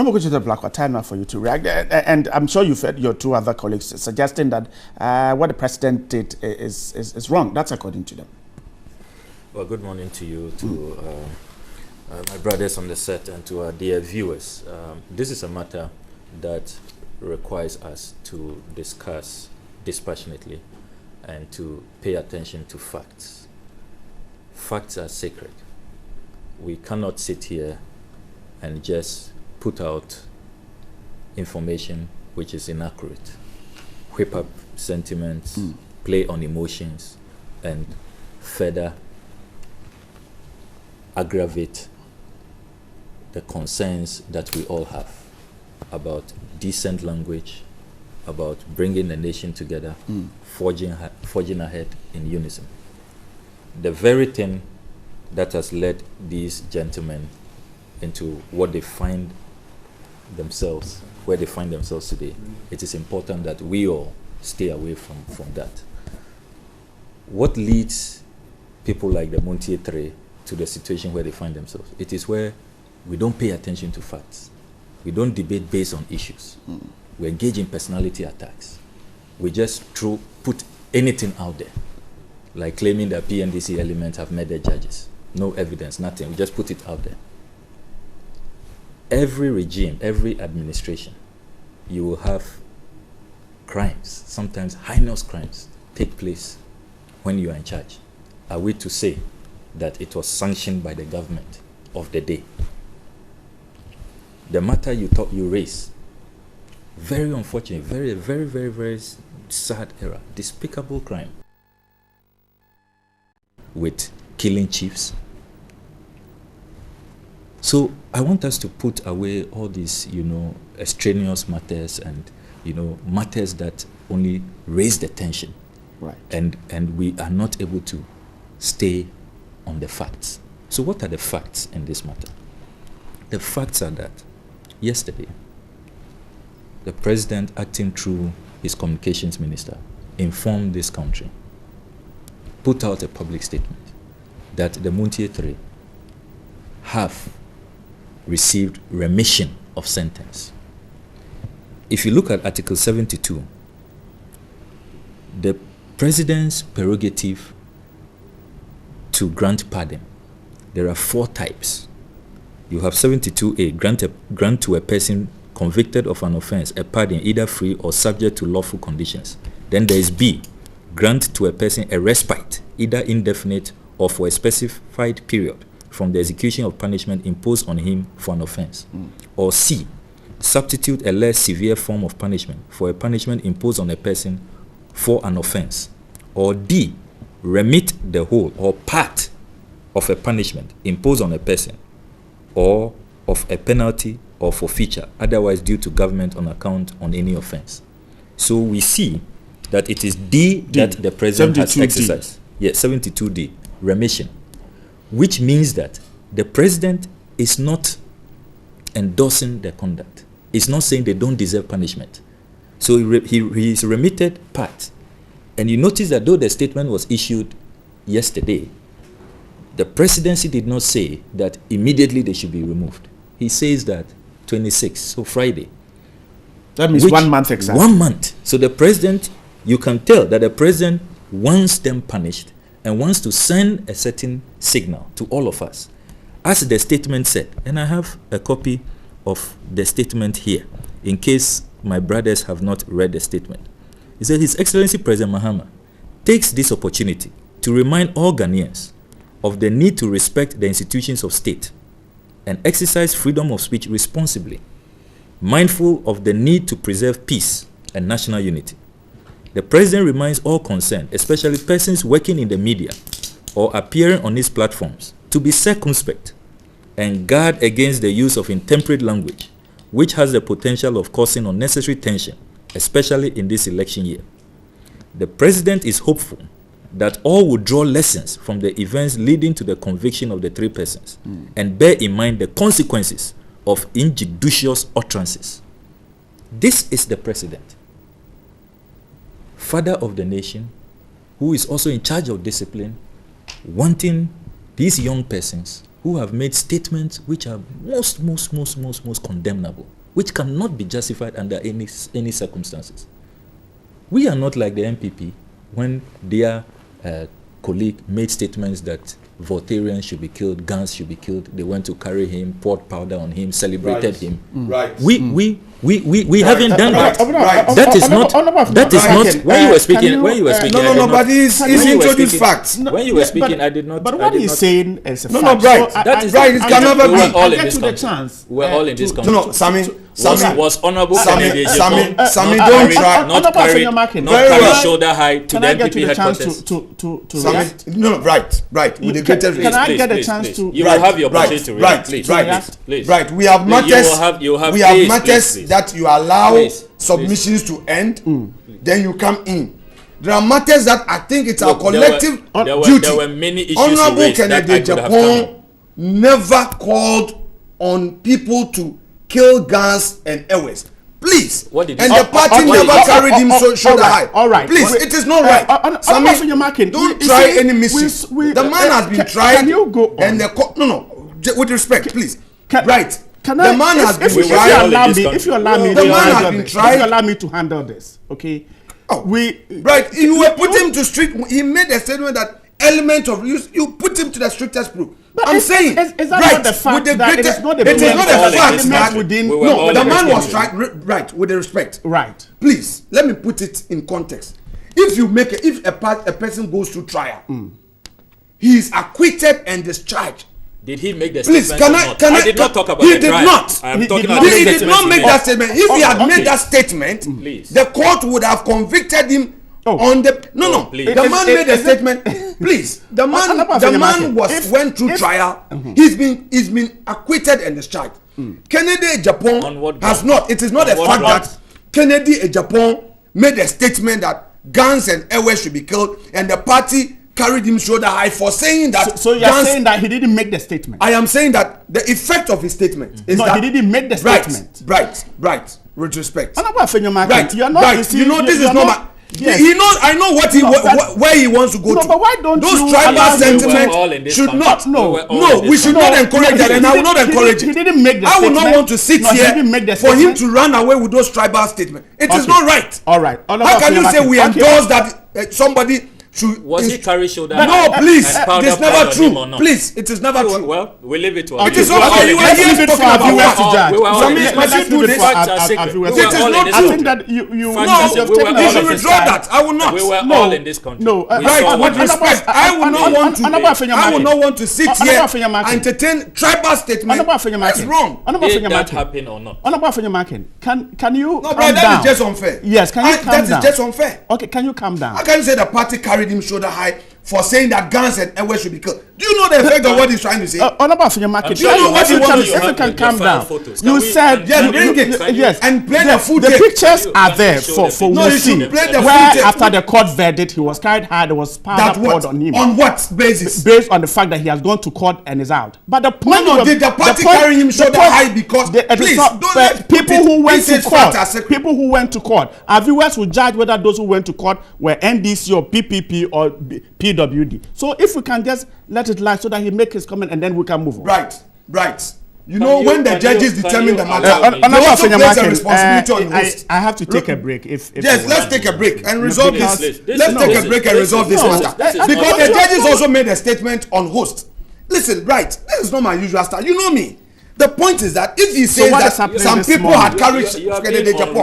I'm going to the black time now for you to react, and I'm sure you've heard your two other colleagues suggesting that what the president did is wrong. That's according to them. Well, good morning to you, to my brothers on the set, and to our dear viewers. This is a matter that requires us to discuss dispassionately and to pay attention to facts. Facts are sacred. We cannot sit here and just put out information which is inaccurate, whip up sentiments, play on emotions, and further aggravate the concerns that we all have about decent language, about bringing the nation together, forging ahead in unison. The very thing that has led these gentlemen into what they find themselves, where they find themselves today, it is important that we all stay away from that. What leads people like the Montie to the situation where they find themselves? It is where we don't pay attention to facts. We don't debate based on issues. We engage in personality attacks. We just put anything out there, like claiming that PNDC elements have murdered judges. No evidence, nothing. We just put it out there. Every regime, every administration, you will have crimes, sometimes heinous crimes, take place when you are in charge. Are we to say that it was sanctioned by the government of the day? The matter you raised, very unfortunate, very sad error, despicable crime with killing chiefs. So I want us to put away all these, extraneous matters and, matters that only raise the tension. Right. And we are not able to stay on the facts. So what are the facts in this matter? The facts are that yesterday, the president, acting through his communications minister, informed this country, put out a public statement that the Montie have received remission of sentence. If you look at Article 72, the president's prerogative to grant pardon, there are 4 types. You have 72A, grant to a person convicted of an offense a pardon either free or subject to lawful conditions. Then there is B, grant to a person a respite, either indefinite or for a specified period, from the execution of punishment imposed on him for an offense. Or C, substitute a less severe form of punishment for a punishment imposed on a person for an offense. Or D, remit the whole or part of a punishment imposed on a person or of a penalty or forfeiture otherwise due to government on account on any offense. So we see that it is D that the president has exercised. Yes, 72D, remission. Which means that the president is not endorsing their conduct. It's not saying they don't deserve punishment. So he is remitted part. And you notice that though the statement was issued yesterday, the presidency did not say that immediately they should be removed. He says that 26, so Friday. That means 1 month exactly. 1 month. So the president, you can tell that the president wants them punished and wants to send a certain signal to all of us. As the statement said, and I have a copy of the statement here, in case my brothers have not read the statement. He said, His Excellency President Mahama takes this opportunity to remind all Ghanaians of the need to respect the institutions of state and exercise freedom of speech responsibly, mindful of the need to preserve peace and national unity. The President reminds all concerned, especially persons working in the media or appearing on its platforms, to be circumspect and guard against the use of intemperate language, which has the potential of causing unnecessary tension, especially in this election year. The President is hopeful that all will draw lessons from the events leading to the conviction of the 3 persons and bear in mind the consequences of injudicious utterances. This is the President, father of the nation, who is also in charge of discipline, wanting these young persons who have made statements which are most condemnable, which cannot be justified under any circumstances. We are not like the MPP when their colleague made statements that Voltarians should be killed, guns should be killed. They went to carry him, poured powder on him, celebrated him. Right. We haven't done that. That is not. When you were speaking. But he's introduced facts. When you were speaking, I did not. But what he's saying is a fact. That is right. It can never be. We're all in this country. We're all in this country. No, Sammy. Was honorable Sammy, don't try. Not carry shoulder high to the MPP headquarters. No, right. With the greatest respect. Can I get a chance to? You will have your opportunity to react, please. Right. We have matters. We have matters that you allow submissions to end. Then you come in. There are matters that I think it's our collective duty. There were many issues Honorable Kennedy Japan never called on people to kill guns and airways. Please. And the party never carried him shoulder high. All right. Please, it is not right. Don't try any mischief. The man has been tried. Can you go on? And the court, no, with respect, please. The man has been tried. If you allow me to handle this, okay? You will put him to street. He made a statement that element of you put him to the strictest proof. But I'm saying, is that not the fact that it is not a fact that the man was tried, right, with the respect. Right. Please, let me put it in context. If a person goes through trial, he is acquitted and discharged. Did he make the statement? Please, I did not talk about he the trial. Did not. I am talking about he did not make that statement. If he had made that statement, the court would have convibbed him. On the please. The man made a statement. Please, the man went through trial. He's been acquitted and discharged. Kennedy Japan has not. It is not a fact that Kennedy Japan made a statement that guns and airways should be killed, and the party carried him shoulder high for saying that. So you are saying that he didn't make the statement. I am saying that the effect of his statement is that he didn't make the statement. Right. With respect. You are not. This is not my. Yes. I know where he wants to go to. But why don't those tribal sentiments should not. We should not encourage that, and I will not encourage it. He didn't make the I will statement. not want to sit here for him to run away with those tribal statements. It is not right. All right. How can you say we endorse that somebody should? Was he carry shoulder? No, please. It is never true. Please, it is never true. Well, we leave it to it is not okay. You are here talking about what to judge. Must you do this? It is not true. I think that you should withdraw that. I will not. We were all in this country. No, with respect, I will not want to sit here and entertain tribal statements. That's wrong. Did that happen or not? Can you? No, brother, that is just unfair. Yes, can you calm down? That is just unfair. Okay, can you calm down? How can you say the party carried him shoulder high for saying that guns and airways should be killed? Do you know the effect of what he's trying to say? Do you know what he wants? If you can calm down. You said bring it. Yes, and play the footage. The pictures are there for you should play the where footage. after the court verdict he was carried high. There was powder poured on him. On what basis? Based on the fact that he has gone to court and is out. But the point did the party carry him shoulder high because please don't let people who went to court. Our viewers will judge whether those who went to court were NDC or PPP or PWD. So if we can just let it lie so that he make his comment and then we can move on. Right. When the judges determine the matter, they also place a responsibility on the host. I have to take a break. Yes, let's take a break and resolve this. Let's take a break and resolve this matter. Because the judges also made a statement on host. Listen, this is not my usual style. You know me. The point is that if he says that some people had carried Kennedy Japan,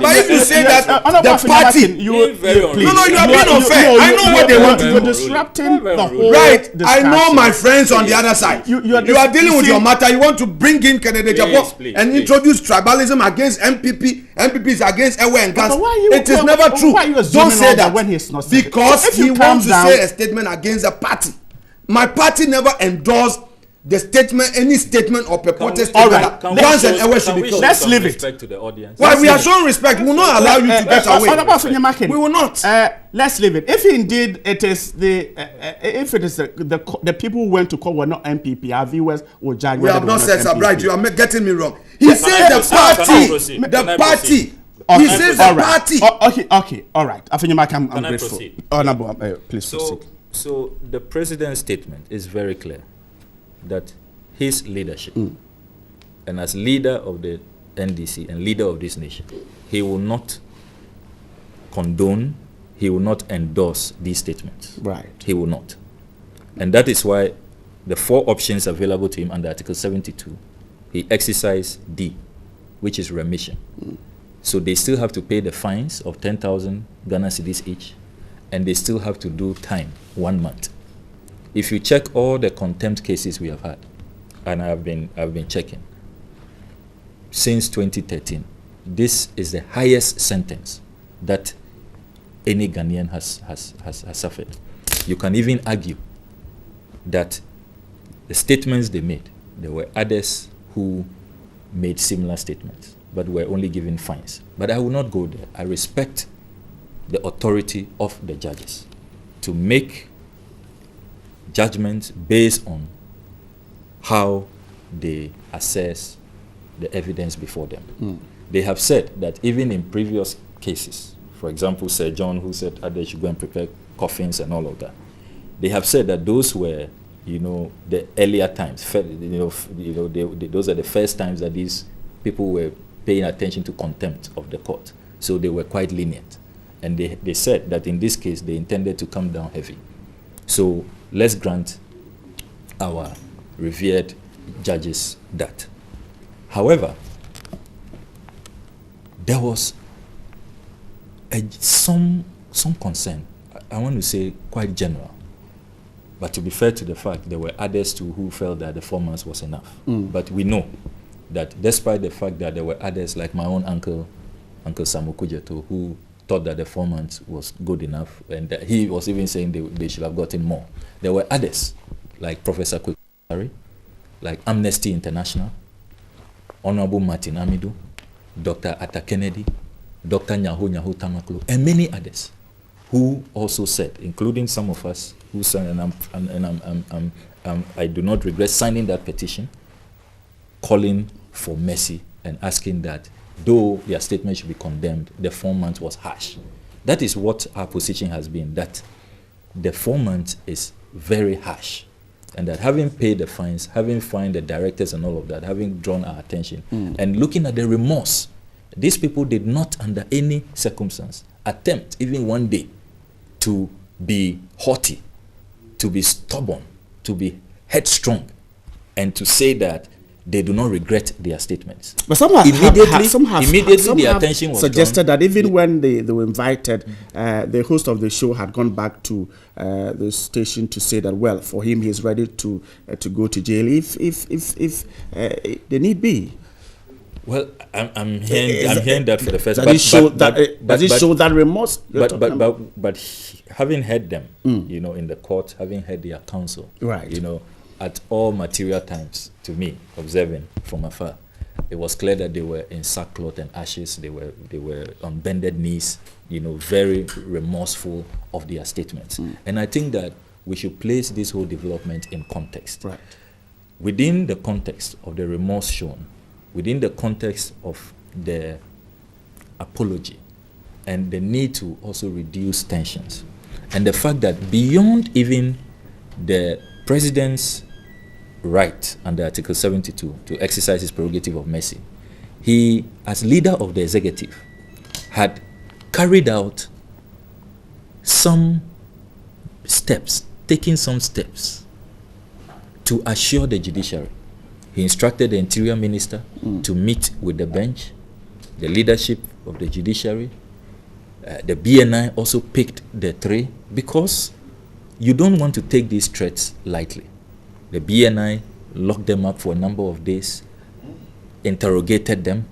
but if you say that the party, you are being unfair. I know what they want to do. Disrupting the whole discussion. I know my friends on the other side. You are dealing with your matter. You want to bring in Kennedy Japan and introduce tribalism against MPPs against Ewe and Gas. It is never true. Don't say that because he wants to say a statement against a party. My party never endorsed the statement, any statement or purported statement that guns and airways should be killed. Let's leave it. To the audience. Why we are showing respect, we will not allow you to get away. We will not. Let's leave it. If indeed it is the people who went to court were not MPP, our viewers will judge. We have not said so, right? You are getting me wrong. He says the party. He says the party. Okay, all right. I'm grateful. Please proceed. So the president's statement is very clear that his leadership, and as leader of the NDC and leader of this nation, he will not condone, he will not endorse these statements. Right. He will not. And that is why the 4 options available to him under Article 72, he exercised D, which is remission. So they still have to pay the fines of 10,000 Ghana cedis each, and they still have to do time, 1 month. If you check all the contempt cases we have had, and I've been checking, since 2013, this is the highest sentence that any Ghanaian has suffered. You can even argue that the statements they made, there were others who made similar statements, but were only given fines. But I will not go there. I respect the authority of the judges to make judgments based on how they assess the evidence before them. They have said that even in previous cases, for example, Sir John, who said others should go and prepare coffins and all of that, they have said that those were, the earlier times. Those are the first times that these people were paying attention to contempt of the court. So they were quite lenient. And they said that in this case, they intended to come down heavy. So let's grant our revered judges that. However, there was some concern, I want to say quite general, but to be fair to the fact, there were others too who felt that the 4 months was enough. But we know that despite the fact that there were others like my own uncle Sam Okudjato, who thought that the 4 months was good enough, and that he was even saying they should have gotten more. There were others like Professor Kwekari, like Amnesty International, Honorable Martin Amidu, Dr. Atta Kennedy, Dr. Nyaho Tamaklo, and many others who also said, including some of us who signed, and I do not regret signing that petition, calling for mercy and asking that though their statement should be condemned, the 4 months was harsh. That is what our position has been, that the 4 months is very harsh, and that having paid the fines, having fined the directors and all of that, having drawn our attention, and looking at the remorse, these people did not under any circumstance attempt even one day to be haughty, to be stubborn, to be headstrong, and to say that they do not regret their statements. But some immediately the attention was suggested drawn. That even when they were invited, the host of the show had gone back to the station to say that, well, for him, he's ready to go to jail if the need be. Well, I'm hearing that for the first time. Does it show that remorse? But having heard them, in the court, having heard their counsel, right, at all material times, to me, observing from afar, it was clear that they were in sackcloth and ashes. They were on bended knees, very remorseful of their statements. And I think that we should place this whole development in context. Right. Within the context of the remorse shown, within the context of the apology, and the need to also reduce tensions, and the fact that beyond even the president's right under Article 72 to exercise his prerogative of mercy, he, as leader of the executive, had carried out some steps, taking some steps to assure the judiciary. He instructed the Interior Minister to meet with the bench, the leadership of the judiciary. The BNI also picked the three, because you don't want to take these threats lightly. The BNI locked them up for a number of days, interrogated them,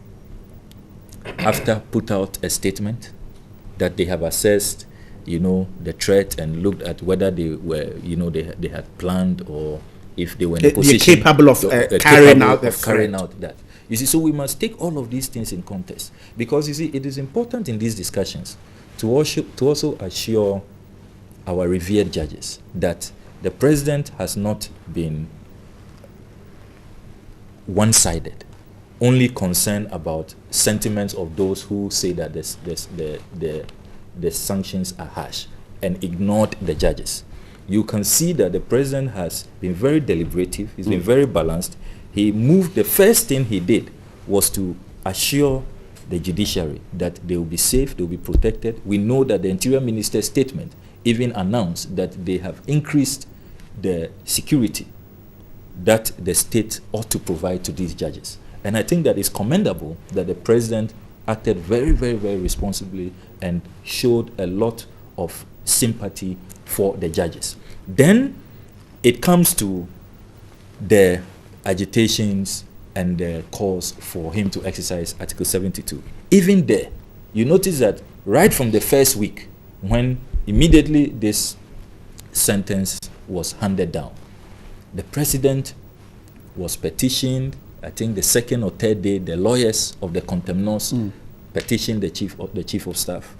after put out a statement that they have assessed, the threat and looked at whether they were, they had planned, or if they were in a position capable of carrying out that. You see, so we must take all of these things in context, because you see, it is important in these discussions to also assure our revered judges that the president has not been one-sided, only concerned about sentiments of those who say that the sanctions are harsh, and ignored the judges. you can see that the president has been very deliberative. He's been very balanced. He moved, the first thing he did was to assure the judiciary that they will be safe, they will be protected. We know that the Interior Minister's statement even announced that they have increased the security that the state ought to provide to these judges. And I think that it's commendable that the president acted very, very, very responsibly and showed a lot of sympathy for the judges. Then it comes to the agitations and the calls for him to exercise Article 72. Even there, you notice that right from the first week, when immediately this sentence was handed down, the president was petitioned. I think the second or third day, the lawyers of the contemnors petitioned the chief of staff,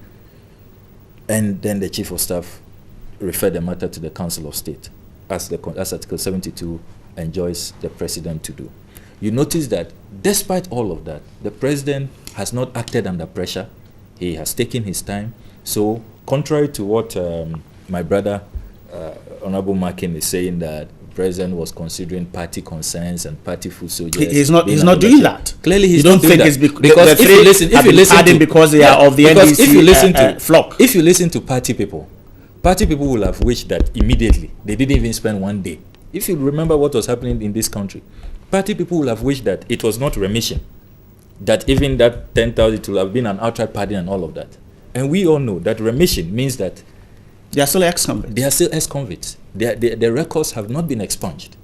and then the chief of staff referred the matter to the Council of State, as Article 72 enjoins the president to do. You notice that despite all of that, the president has not acted under pressure. He has taken his time. So contrary to what my brother, Honorable Makin, is saying, that the president was considering party concerns and party food soldiers. He's not doing that. Clearly, he's you don't not doing think that. it's because if you listen to, because they are of the NDC if you listen to flock. If you listen to party people will have wished that immediately they didn't even spend one day. If you remember what was happening in this country, party people will have wished that it was not remission, that even that 10,000 it will have been an outright pardon and all of that. And we all know that remission means that they are still ex-convicts. They are still ex-convicts. Their records have not been expunged,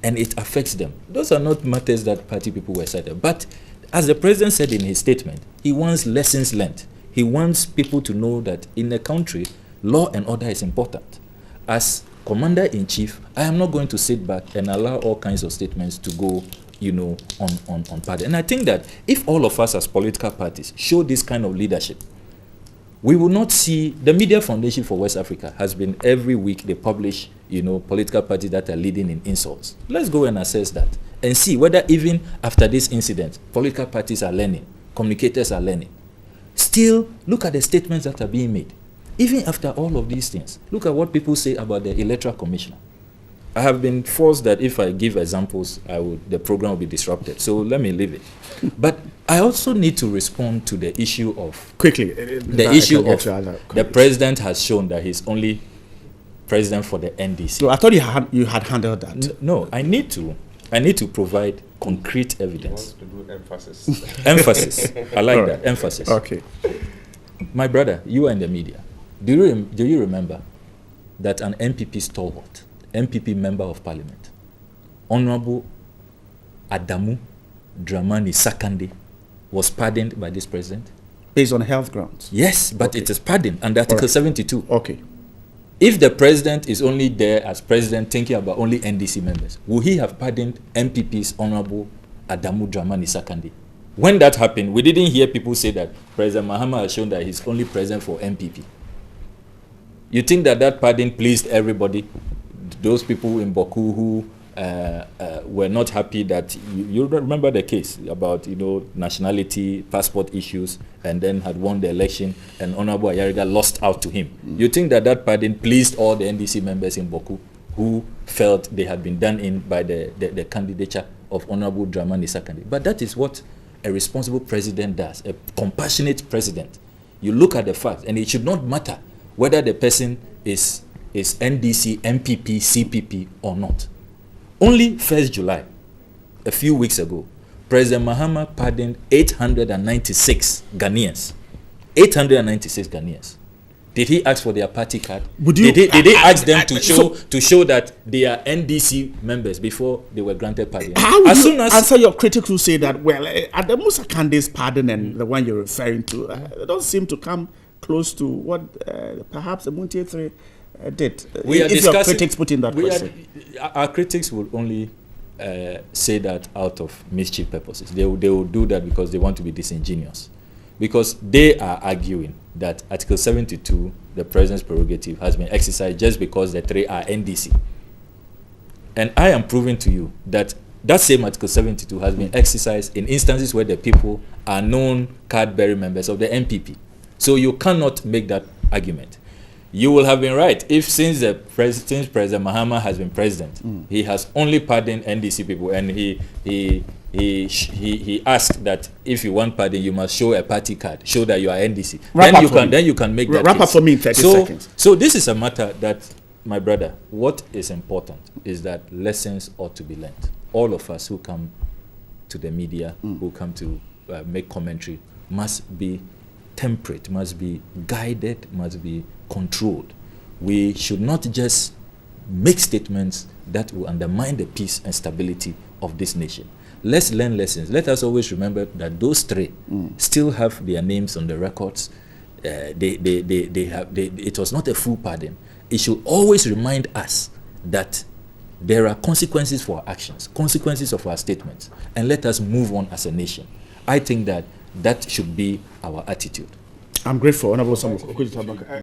and it affects them. Those are not matters that party people were cited. But as the president said in his statement, he wants lessons learned. He wants people to know that in the country, law and order is important. As commander-in-chief, I am not going to sit back and allow all kinds of statements to go, on party. And I think that if all of us as political parties show this kind of leadership, we will not see. The Media Foundation for West Africa has been, every week they publish, political parties that are leading in insults. Let's go and assess that and see whether even after this incident, political parties are learning, communicators are learning. Still, look at the statements that are being made. Even after all of these things, look at what people say about the Electoral Commissioner. I have been forced that if I give examples, the program will be disrupted. So let me leave it. But I also need to respond to the issue of the president has shown that he's only president for the NDC. So I thought you had handled that. No, I need to provide concrete evidence. You want to do emphasis. Emphasis. I like that. Emphasis. Okay. My brother, you are in the media. Do you remember that an MPP stalwart, MPP member of parliament, Honorable Adamu Dramani Sakande, was pardoned by this president? Based on health grounds? Yes, but it is pardoned under Article 72. Okay. If the president is only there as president thinking about only NDC members, will he have pardoned MPP's Honorable Adamu Dramani Sakande? When that happened, we didn't hear people say that President Mahama has shown that he's only present for MPP. You think that pardon pleased everybody? Those people in Boku who were not happy that you remember the case about nationality, passport issues, and then had won the election, and Honorable Ayariga lost out to him. You think that pardon pleased all the NDC members in Boku who felt they had been done in by the candidature of Honorable Dramani Sakande? But that is what a responsible president does, a compassionate president. You look at the facts, and it should not matter whether the person is NDC, MPP, CPP or not. Only 1st July, a few weeks ago, President Mahama pardoned 896 Ghanaians. 896 Ghanaians. Did he ask for their party card? Did they ask them to show that they are NDC members before they were granted pardon? How would you answer your critics who say that, well, Adamu Sakande's pardon and the one you're referring to, they don't seem to come close to what perhaps the Montie 3 did. If your critics put in that question. Our critics will only say that out of mischief purposes. They will do that because they want to be disingenuous. Because they are arguing that Article 72, the president's prerogative, has been exercised just because the three are NDC. And I am proving to you that same Article 72 has been exercised in instances where the people are known card-bearing members of the MPP. So you cannot make that argument. you will have been right if since President Mahama has been president, he has only pardoned NDC people, and he asked that if you want pardon, you must show a party card, show that you are NDC. Then you can make that wrap up for me in 30 seconds. So this is a matter that, my brother, what is important is that lessons ought to be learned. All of us who come to the media, who come to make commentary, must be temperate, must be guided, must be controlled. We should not just make statements that will undermine the peace and stability of this nation. Let's learn lessons. Let us always remember that those three still have their names on the records. It was not a full pardon. It should always remind us that there are consequences for our actions, consequences of our statements, and let us move on as a nation. I think that should be our attitude. I'm grateful, Honorable Okudjato.